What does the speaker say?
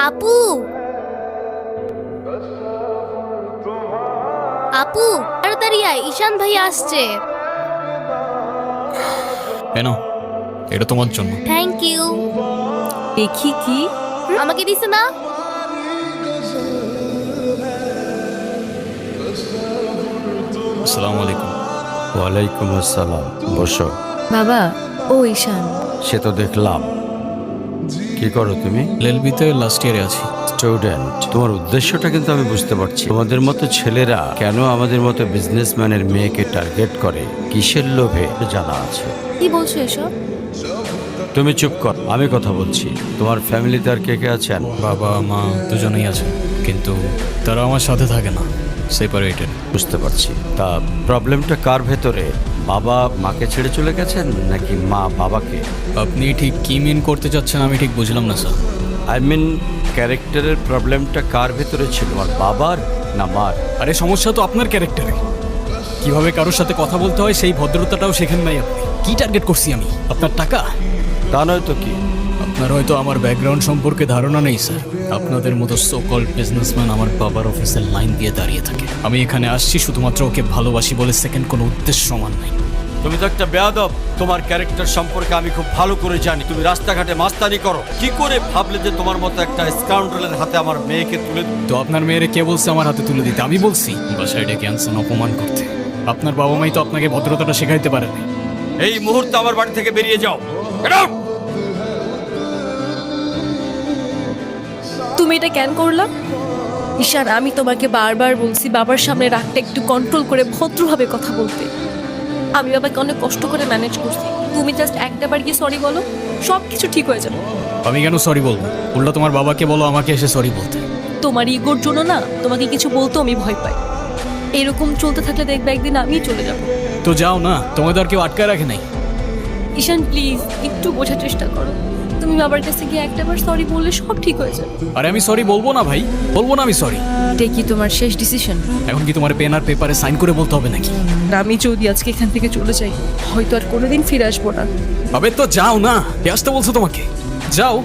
আপু, আপু তাড়াতাড়ি আয়, ঈশান ভাই আসছে। কেন? এটা তোমার জন্য। Thank you. দেখি কি আমাকে দিছে না? আসসালামু আলাইকুম। ওয়ালাইকুম আসসালাম। বসো। বাবা, ও ঈশান। সে তো দেখলাম। কি করো তুমি? এলএলবিতে লাস্ট ইয়ারে আছি। স্টুডেন্ট। তোমার উদ্দেশ্যটা কিন্তু আমি বুঝতে পারছি। তোমাদের মতো ছেলেরা কেন আমাদের মতো বিজনেসম্যানের মেয়েকে টার্গেট করে, কিসের লোভে জানা আছে। কি বলছো এসব? তুমি চুপ কর, আমি কথা বলছি। তোমার ফ্যামিলিতে আর কে কে আছেন? বাবা মা দুজনেই আছে, কিন্তু তারা আমার সাথে থাকে না, সেপারেটেড। বুঝতে পারছি। তা প্রবলেমটা কার ভেতরে? বাবা মাকে ছেড়ে চলে গেছেন নাকি মা বাবাকে? আপনি ঠিক কি মিন করতে চাচ্ছেন আমি ঠিক বুঝলাম না স্যার। আই মিন ক্যারেক্টারের প্রবলেমটা কার ভেতরে ছিল, আর বাবার না মার? আরে সমস্যা তো আপনার ক্যারেক্টারে। কিভাবে কারোর সাথে কথা বলতে হয় সেই ভদ্রতাটাও শেখেন নাই আপনি। কি টার্গেট করছি আমি? আপনার টাকা? তা নয় তো কি? আপনার হয়তো আমার ব্যাকগ্রাউন্ড সম্পর্কে ধারণা নেই স্যার। আপনাদের মতো সো কল্ড বিজনেসম্যান আমার বাবার অফিসের লাইন দিয়ে দাঁড়িয়ে থাকে। আমি এখানে আসছি শুধুমাত্র ওকে ভালোবাসি বলে, সেকেন্ড কোনো উদ্দেশ্য সমান নাই। তুমি তো একটা বেয়াদব। তোমার ক্যারেক্টার সম্পর্কে আমি খুব ভালো করে জানি। তুমি রাস্তাঘাটে মাস্তানি করো। কি করে ভাবলে যে তোমার মতো একটা স্কাউন্ডারের হাতে আমার মেয়েকে তুলে তো আপনার মেয়েরে কে বলছে আমার হাতে তুলে দিতে? আমি বলছি বাসায় ডেকে আনছেন অপমান করতে। আপনার বাবা মাই তো আপনাকে ভদ্রতাটা শেখাইতে পারেনি। এই মুহূর্তে আমার বাড়ি থেকে বেরিয়ে যাও। Get out! তুমি এটা কেন করলা? ঈশান, আমি তোমাকে বারবার বলছি বাবার সামনে রাগটা একটু কন্ট্রোল করে ভদ্রভাবে কথা বলতে। আমি বাবাকে অনেক কষ্ট করে ম্যানেজ করছি। তুমি জাস্ট একটাবার গিয়ে সরি বলো, সব কিছু ঠিক হয়ে যাবে। আমি কেন সরি বলবো? উল্টা তোমার বাবাকে বলো আমাকে এসে সরি বলতে। তোমার ইগোর জন্য না তোমাকে কিছু বলতেও আমি ভয় পাই। এরকম চলতে থাকলে দেখবে একদিন আমিই চলে যাব। তো যাও না, তোমাদের আর কেউ আটকায় রাখে নাই। ঈশান প্লিজ একটু বোঝার চেষ্টা করো। তুমি বাবার কাছে গিয়ে একটাবার সরি বললে সব ঠিক হয়ে যাবে। আরে আমি সরি বলবো না ভাই, বলবো না আমি সরি। এটা কি তোমার শেষ ডিসিশন? এখন কি তোমার পেন আর পেপারে সাইন করে বলতে হবে নাকি? আমি যদি আজকে এখান থেকে চলে যাই, হয়তো আর কোনোদিন ফিরে আসবো না। আবে তো যাও না, কে আসতে বলছো তোমাকে? যাও।